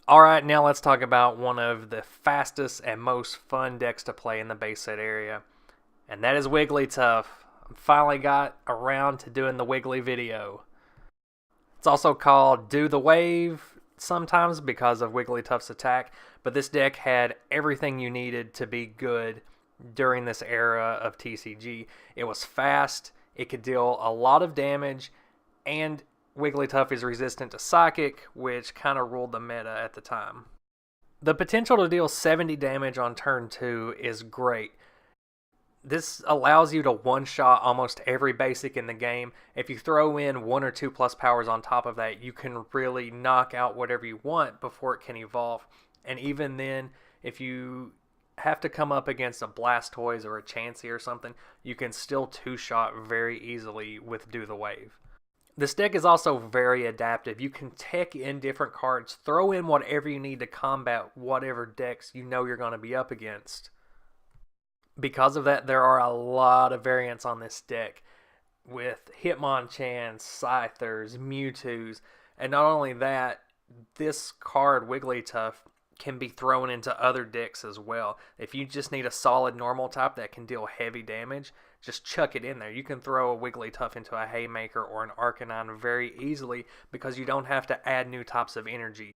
Alright, now let's talk about one of the fastest and most fun decks to play in the base set area, and that is Wigglytuff. I finally got around to doing the Wiggly video. It's also called Do the Wave sometimes because of Wigglytuff's attack, but this deck had everything you needed to be good during this era of TCG. It was fast, it could deal a lot of damage, and Wigglytuff is resistant to Psychic, which kind of ruled the meta at the time. The potential to deal 70 damage on turn 2 is great. This allows you to one-shot almost every basic in the game. If you throw in 1 or 2 plus powers on top of that, you can really knock out whatever you want before it can evolve. And even then, if you have to come up against a Blastoise or a Chancy or something, you can still two-shot very easily with Do the Wave. This deck is also very adaptive. You can tech in different cards, throw in whatever you need to combat whatever decks you know you're going to be up against. Because of that, there are a lot of variants on this deck with Hitmonchan, Scythers, Mewtwo's, and not only that, this card, Wigglytuff, can be thrown into other decks as well. If you just need a solid normal type that can deal heavy damage, just chuck it in there. You can throw a Wigglytuff into a Haymaker or an Arcanine very easily because you don't have to add new types of energy.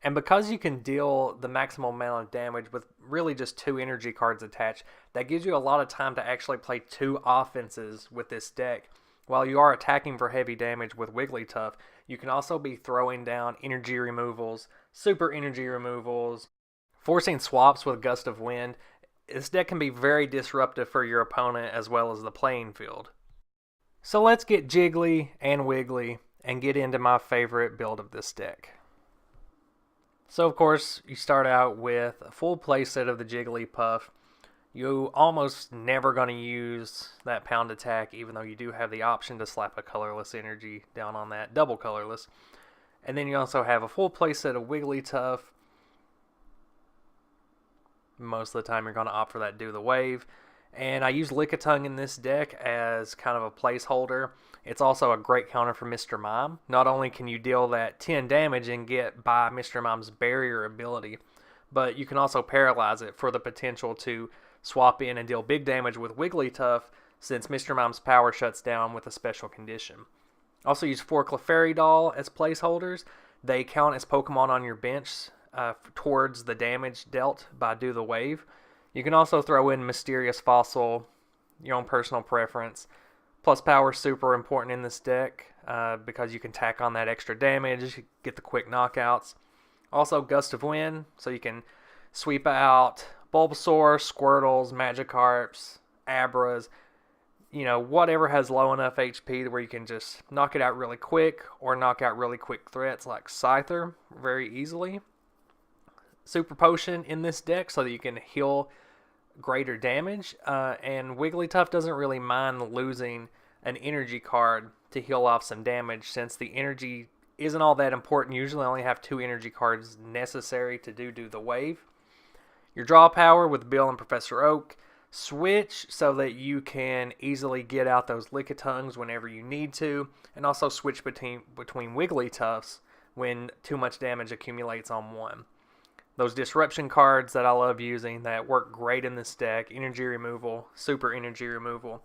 And because you can deal the maximum amount of damage with really just 2 energy cards attached, that gives you a lot of time to actually play 2 offenses with this deck. While you are attacking for heavy damage with Wigglytuff, you can also be throwing down energy removals, super energy removals, forcing swaps with Gust of Wind. This deck can be very disruptive for your opponent as well as the playing field. So let's get jiggly and wiggly and get into my favorite build of this deck. So of course, you start out with a full playset of the Jigglypuff. You almost never going to use that pound attack, even though you do have the option to slap a colorless energy down on that, double colorless. And then you also have a full playset of Wigglytuff. Most of the time you're going to opt for that Do the Wave. And I use Lickitung in this deck as kind of a placeholder. It's also a great counter for Mr. Mime. Not only can you deal that 10 damage and get by Mr. Mime's barrier ability, but you can also paralyze it for the potential to swap in and deal big damage with Wigglytuff since Mr. Mime's power shuts down with a special condition. Also use 4 Clefairy Doll as placeholders. They count as Pokemon on your bench towards the damage dealt by Do the Wave. You can also throw in Mysterious Fossil, your own personal preference. Plus power is super important in this deck because you can tack on that extra damage, get the quick knockouts. Also Gust of Wind, so you can sweep out Bulbasaur, Squirtles, Magikarps, Abras, whatever has low enough HP where you can just knock it out really quick or knock out really quick threats like Scyther very easily. Super Potion in this deck so that you can heal greater damage, and Wigglytuff doesn't really mind losing an energy card to heal off some damage since the energy isn't all that important. You usually only have 2 energy cards necessary to do the wave. Your draw power with Bill and Professor Oak. Switch so that you can easily get out those Lickitungs whenever you need to, and also switch between Wigglytuffs when too much damage accumulates on one. Those disruption cards that I love using that work great in this deck, energy removal, super energy removal,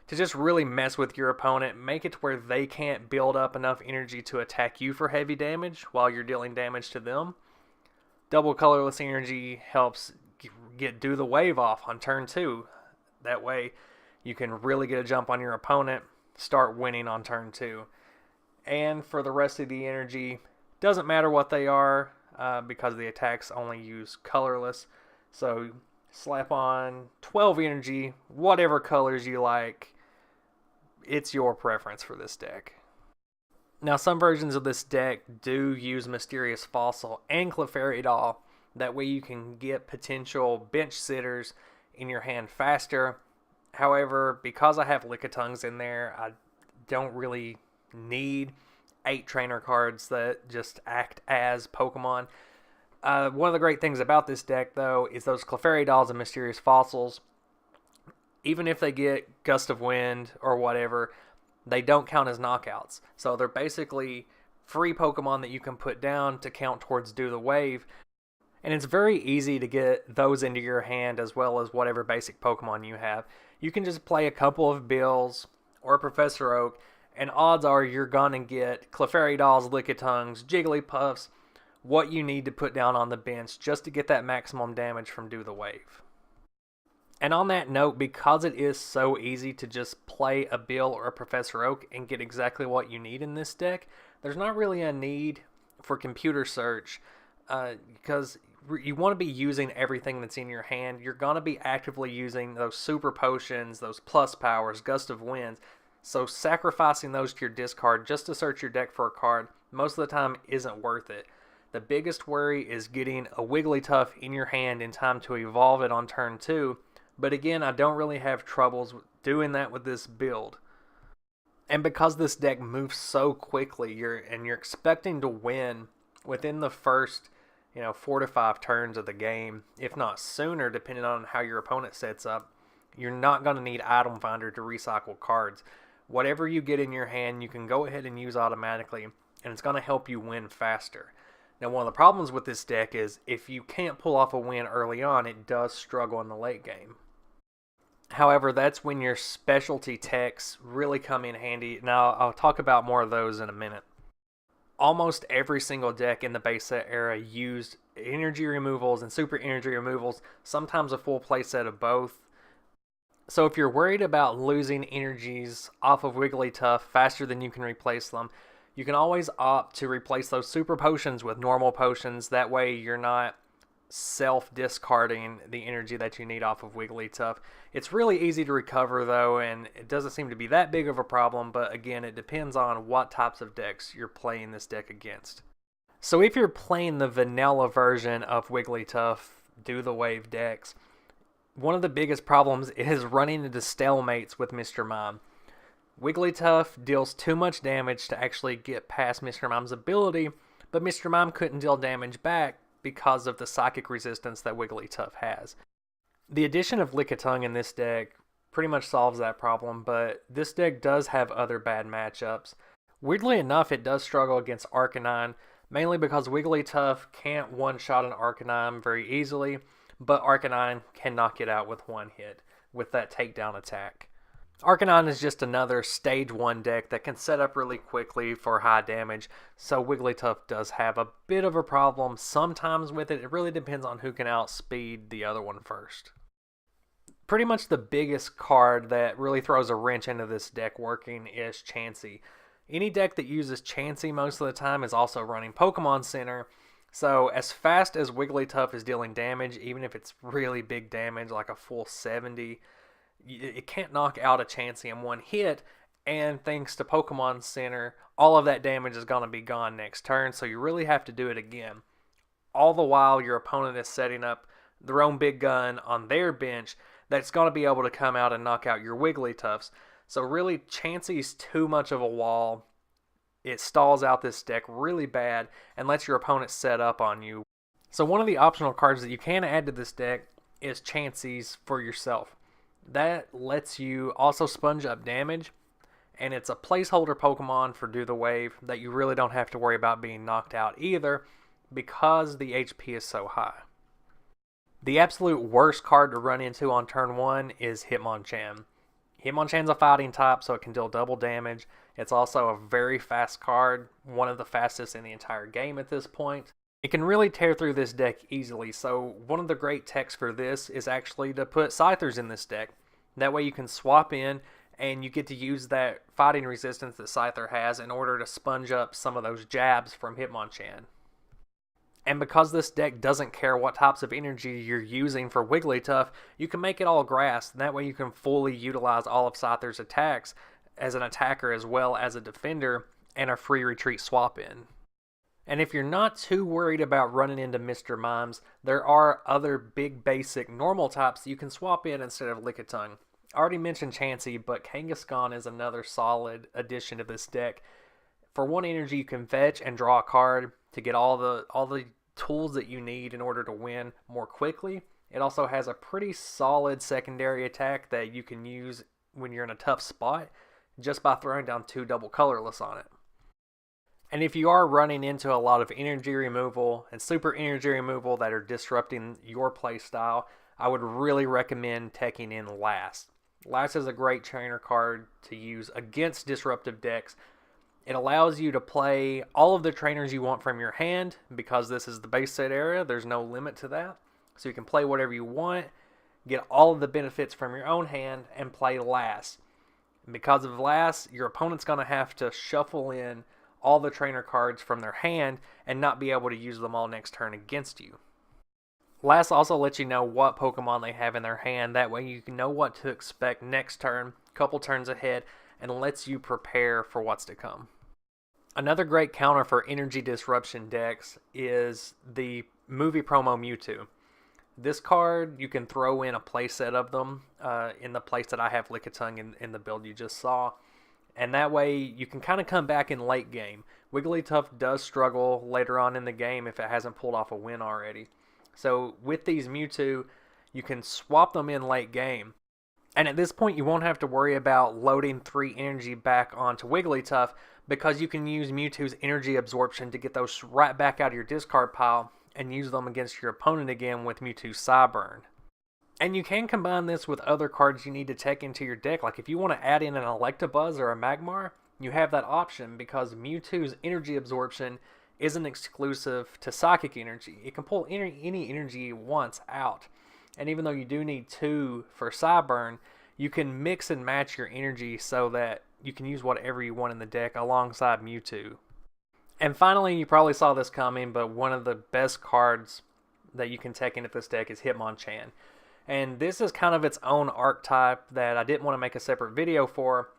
to just really mess with your opponent, make it to where they can't build up enough energy to attack you for heavy damage while you're dealing damage to them. Double colorless energy helps get Do the Wave off on turn 2. That way you can really get a jump on your opponent, start winning on turn 2. And for the rest of the energy, doesn't matter what they are, because the attacks only use colorless. So slap on 12 energy, whatever colors you like. It's your preference for this deck. Now some versions of this deck do use Mysterious Fossil and Clefairy Doll. That way you can get potential bench sitters in your hand faster. However, because I have Lickitungs in there, I don't really need 8 trainer cards that just act as Pokemon. One of the great things about this deck, though, is those Clefairy Dolls and Mysterious Fossils. Even if they get Gust of Wind or whatever, they don't count as knockouts. So they're basically free Pokemon that you can put down to count towards Do the Wave. And it's very easy to get those into your hand as well as whatever basic Pokemon you have. You can just play a couple of Bills or Professor Oak, and odds are you're going to get Clefairy-Dolls, Lickitungs, Jigglypuffs, what you need to put down on the bench just to get that maximum damage from Do the Wave. And on that note, because it is so easy to just play a Bill or a Professor Oak and get exactly what you need in this deck, there's not really a need for computer search because you want to be using everything that's in your hand. You're going to be actively using those super potions, those plus powers, gust of winds. So sacrificing those to your discard just to search your deck for a card most of the time isn't worth it. The biggest worry is getting a Wigglytuff in your hand in time to evolve it on turn 2. But again, I don't really have troubles doing that with this build. And because this deck moves so quickly, you're expecting to win within the first 4 to 5 turns of the game, if not sooner, depending on how your opponent sets up. You're not going to need Item Finder to recycle cards. Whatever you get in your hand, you can go ahead and use automatically, and it's going to help you win faster. Now, one of the problems with this deck is if you can't pull off a win early on, it does struggle in the late game. However, that's when your specialty techs really come in handy. Now, I'll talk about more of those in a minute. Almost every single deck in the base set era used energy removals and super energy removals, sometimes a full play set of both. So if you're worried about losing energies off of Wigglytuff faster than you can replace them, you can always opt to replace those super potions with normal potions. That way you're not self-discarding the energy that you need off of Wigglytuff. It's really easy to recover though, and it doesn't seem to be that big of a problem, but again, it depends on what types of decks you're playing this deck against. So if you're playing the vanilla version of Wigglytuff Do the Wave decks, one of the biggest problems is running into stalemates with Mr. Mime. Wigglytuff deals too much damage to actually get past Mr. Mime's ability, but Mr. Mime couldn't deal damage back because of the psychic resistance that Wigglytuff has. The addition of Lickitung in this deck pretty much solves that problem, but this deck does have other bad matchups. Weirdly enough, it does struggle against Arcanine, mainly because Wigglytuff can't one-shot an Arcanine very easily, but Arcanine can knock it out with one hit with that takedown attack. Arcanine is just another stage 1 deck that can set up really quickly for high damage, so Wigglytuff does have a bit of a problem sometimes with it. It really depends on who can outspeed the other one first. Pretty much the biggest card that really throws a wrench into this deck working is Chancy. Any deck that uses Chancy most of the time is also running Pokemon Center, so as fast as Wigglytuff is dealing damage, even if it's really big damage like a full 70, it can't knock out a Chancy in one hit, and thanks to Pokemon Center, all of that damage is going to be gone next turn, so you really have to do it again. All the while, your opponent is setting up their own big gun on their bench that's going to be able to come out and knock out your Wigglytuffs. So really, Chancy's too much of a wall. It stalls out this deck really bad and lets your opponent set up on you. So one of the optional cards that you can add to this deck is Chancy's for yourself. That lets you also sponge up damage, and it's a placeholder Pokemon for Do the Wave that you really don't have to worry about being knocked out either because the HP is so high. The absolute worst card to run into on turn 1 is Hitmonchan. Hitmonchan's a fighting type, so it can deal double damage. It's also a very fast card, one of the fastest in the entire game at this point. It can really tear through this deck easily, so one of the great techs for this is actually to put Scythers in this deck. That way you can swap in and you get to use that fighting resistance that Scyther has in order to sponge up some of those jabs from Hitmonchan. And because this deck doesn't care what types of energy you're using for Wigglytuff, you can make it all grass, and that way you can fully utilize all of Scyther's attacks as an attacker as well as a defender and a free retreat swap in. And if you're not too worried about running into Mr. Mimes, there are other big basic normal types that you can swap in instead of Lickitung. I already mentioned Chancy, but Kangaskhan is another solid addition to this deck. For 1 energy, you can fetch and draw a card to get all the tools that you need in order to win more quickly. It also has a pretty solid secondary attack that you can use when you're in a tough spot just by throwing down 2 double colorless on it. And if you are running into a lot of energy removal and super energy removal that are disrupting your playstyle, I would really recommend taking in Last. Last is a great trainer card to use against disruptive decks. It allows you to play all of the trainers you want from your hand because this is the base set era. There's no limit to that. So you can play whatever you want, get all of the benefits from your own hand, and play Last. And because of Last, your opponent's going to have to shuffle in all the trainer cards from their hand and not be able to use them all next turn against you. Last also lets you know what Pokemon they have in their hand. That way you can know what to expect next turn, couple turns ahead, and lets you prepare for what's to come. Another great counter for energy disruption decks is the movie promo Mewtwo. This card, you can throw in a playset of them in the place that I have Lickitung in the build you just saw. And that way you can kind of come back in late game. Wigglytuff does struggle later on in the game if it hasn't pulled off a win already. So with these Mewtwo, you can swap them in late game. And at this point, you won't have to worry about loading 3 energy back onto Wigglytuff because you can use Mewtwo's energy absorption to get those right back out of your discard pile and use them against your opponent again with Mewtwo's Psyburn. And you can combine this with other cards you need to take into your deck. Like if you want to add in an Electabuzz or a Magmar, you have that option because Mewtwo's energy absorption isn't exclusive to Psychic energy. It can pull any energy once out. And even though you do need 2 for Psyburn, you can mix and match your energy so that you can use whatever you want in the deck alongside Mewtwo. And finally, you probably saw this coming, but one of the best cards that you can take into this deck is Hitmonchan. And this is kind of its own archetype that I didn't want to make a separate video for,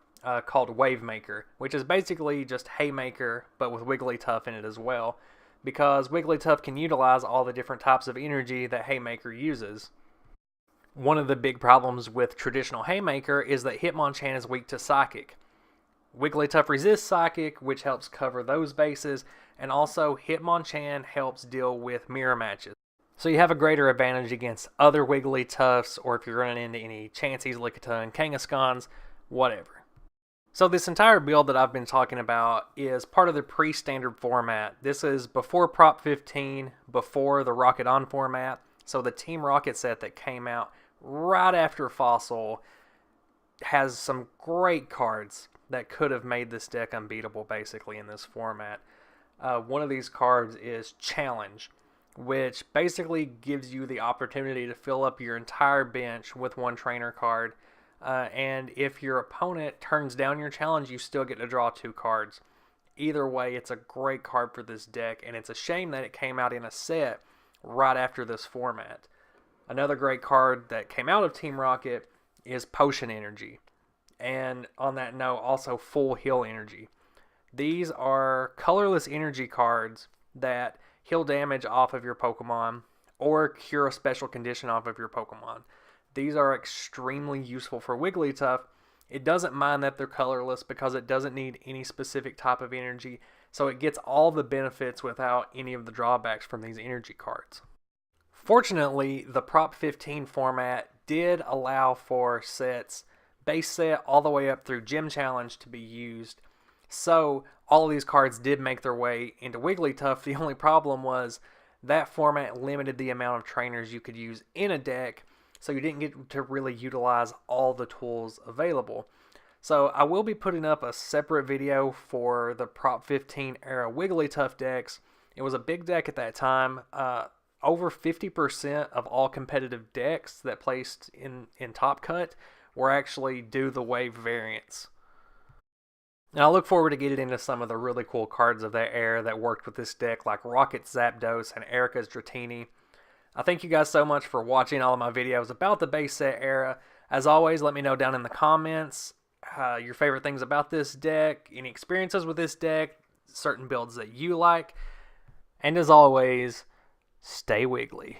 called Wavemaker, which is basically just Haymaker, but with Wigglytuff in it as well, because Wigglytuff can utilize all the different types of energy that Haymaker uses. One of the big problems with traditional Haymaker is that Hitmonchan is weak to Psychic. Wigglytuff resists Psychic, which helps cover those bases, and also Hitmonchan helps deal with mirror matches. So you have a greater advantage against other Wigglytuffs, or if you're running into any Chancys, Lickitung, Kangaskhans, whatever. So this entire build that I've been talking about is part of the pre-standard format. This is before Prop 15, before the Rocket On format. So the Team Rocket set that came out right after Fossil has some great cards that could have made this deck unbeatable basically in this format. One of these cards is Challenge, which basically gives you the opportunity to fill up your entire bench with one trainer card. And if your opponent turns down your challenge, you still get to draw 2 cards. Either way, it's a great card for this deck, and it's a shame that it came out in a set right after this format. Another great card that came out of Team Rocket is Potion Energy. And on that note, also Full Heal Energy. These are colorless energy cards that heal damage off of your Pokemon or cure a special condition off of your Pokemon. These are extremely useful for Wigglytuff. It doesn't mind that they're colorless because it doesn't need any specific type of energy, so it gets all the benefits without any of the drawbacks from these energy cards. Fortunately, the Prop 15 format did allow for sets, base set all the way up through Gym Challenge to be used, so all of these cards did make their way into Wigglytuff. The only problem was that format limited the amount of trainers you could use in a deck, so you didn't get to really utilize all the tools available. So I will be putting up a separate video for the Prop 15 era Wigglytuff decks. It was a big deck at that time. Over 50% of all competitive decks that placed in Top Cut were actually do the wave variants. Now I look forward to getting into some of the really cool cards of that era that worked with this deck, like Rocket's Zapdos and Erica's Dratini. I thank you guys so much for watching all of my videos about the base set era. As always, let me know down in the comments your favorite things about this deck, any experiences with this deck, certain builds that you like. And as always, stay wiggly.